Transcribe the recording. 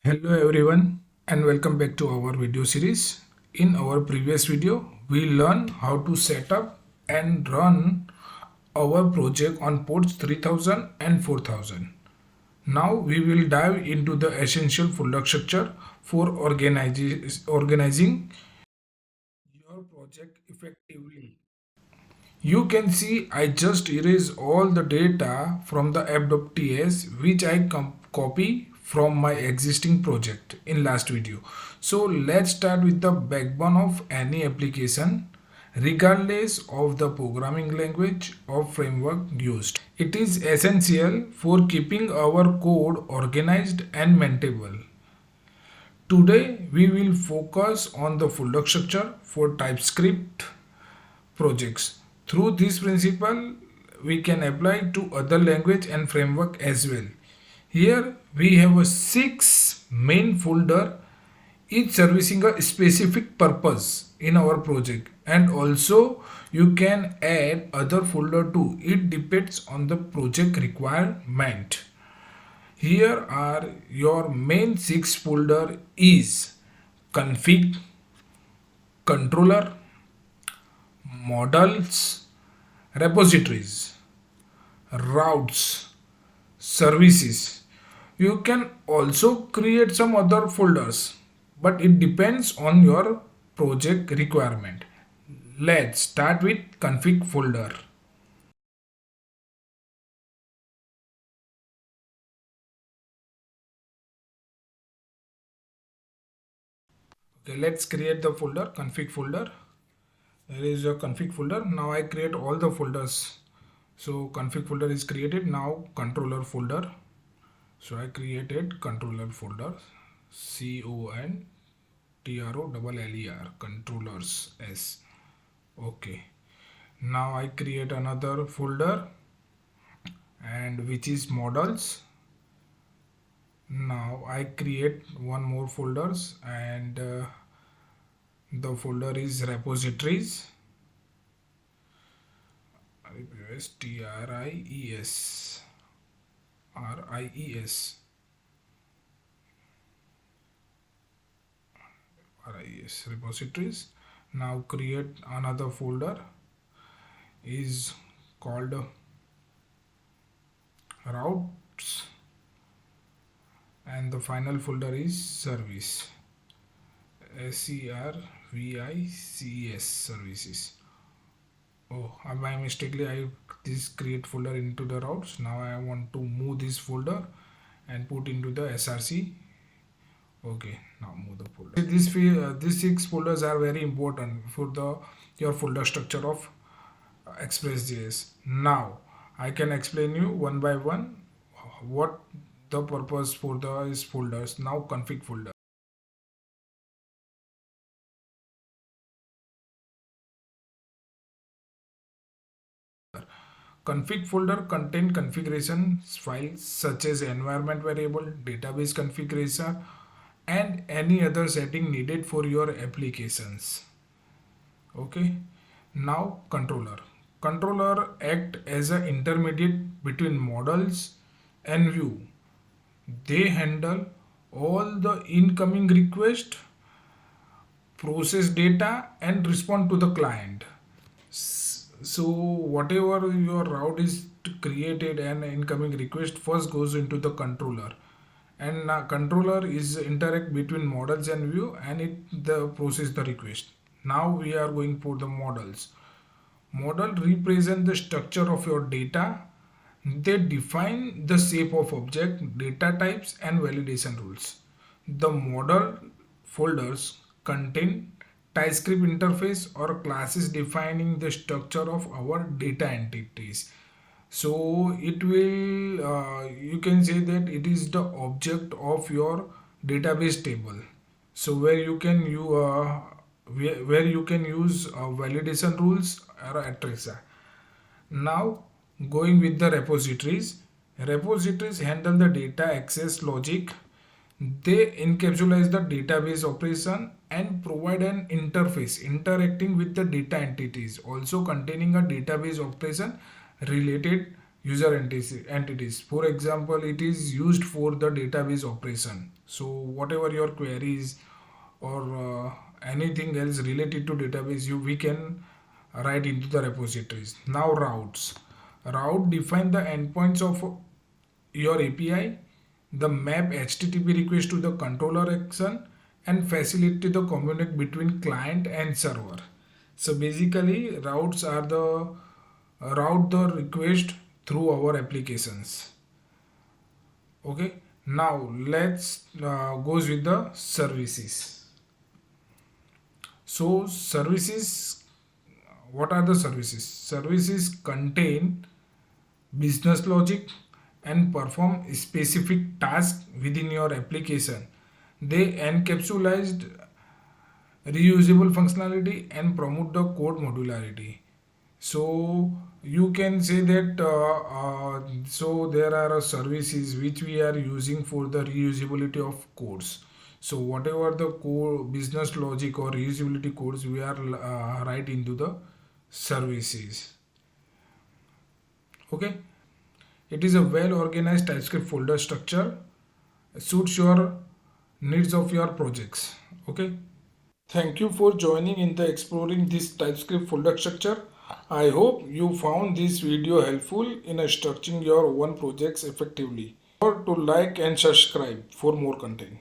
Hello everyone and welcome back to our video series. In our previous video, we learned how to set up and run our project on ports 3000 and 4000. Now we will dive into the essential folder structure for organizing your project effectively. You can see I just erased all the data from the app.ts which I copy from my existing project in last video. So let's start with the backbone of any application regardless of the programming language or framework used. It is essential for keeping our code organized and maintainable. Today we will focus on the folder structure for TypeScript projects. Through this principle, we can apply to other language and framework as well. Here we have a 6 main folder, each servicing a specific purpose in our project, and also you can add other folder too. It depends on the project requirement. Here are your main 6 folder is config, controller, models, repositories, routes, services. You can also create some other folders, but it depends on your project requirement. Let's start with config folder. Okay, let's create the folder config folder. Here is your config folder. Now I create all the folders. So config folder is created. Now controller folder. So I created controller folder, CONTROLLER, controllers S. Okay. Now I create another folder and which is models. Now I create one more folders and the folder is repositories. TRIES. RIES. RIES repositories. Now create another folder is called routes and the final folder is service, SERVICES services. Oh, by mistakenly I this create folder into the routes. Now I want to move this folder and put into the SRC. Okay, now move the folder. These 6 folders are very important for the your folder structure of Express.js. Now I can explain you one by one what the purpose for the folders. Now config folder. Config folder contain configuration files such as environment variable, database configuration, and any other setting needed for your applications. Okay. Now controller. Controller act as an intermediate between models and view. They handle all the incoming request, process data, and respond to the client. So whatever your route is created and incoming request first goes into the controller, and controller is interact between models and view, and it the process the request. Now we are going for the models. Model represent the structure of your data. They define the shape of object, data types, and validation rules. The model folders contain TypeScript interface or classes defining the structure of our data entities. So it will, you can say that it is the object of your database table. So where you can use validation rules or etc. Now going with the repositories. Repositories handle the data access logic. They encapsulate the database operation and provide an interface interacting with the data entities, also containing a database operation related user entities. For example, it is used for the database operation. So whatever your queries or anything else related to database, we can write into the repositories. Now route define the endpoints of your API, the map HTTP request to the controller action, and facilitate the communicate between client and server. So basically routes are the route the request through our applications. Okay, now let's goes with the services. So services, what are the services? Services contain business logic and perform specific tasks within your application. They encapsulate reusable functionality and promote the code modularity. So you can say that so there are services which we are using for the reusability of codes. So whatever the core business logic or reusability codes we are write into the services. Okay, it is a well organized TypeScript folder structure, suits your needs of your projects. Okay, thank you for joining in the exploring this TypeScript folder structure. I hope you found this video helpful in structuring your own projects effectively. Or to like and subscribe for more content.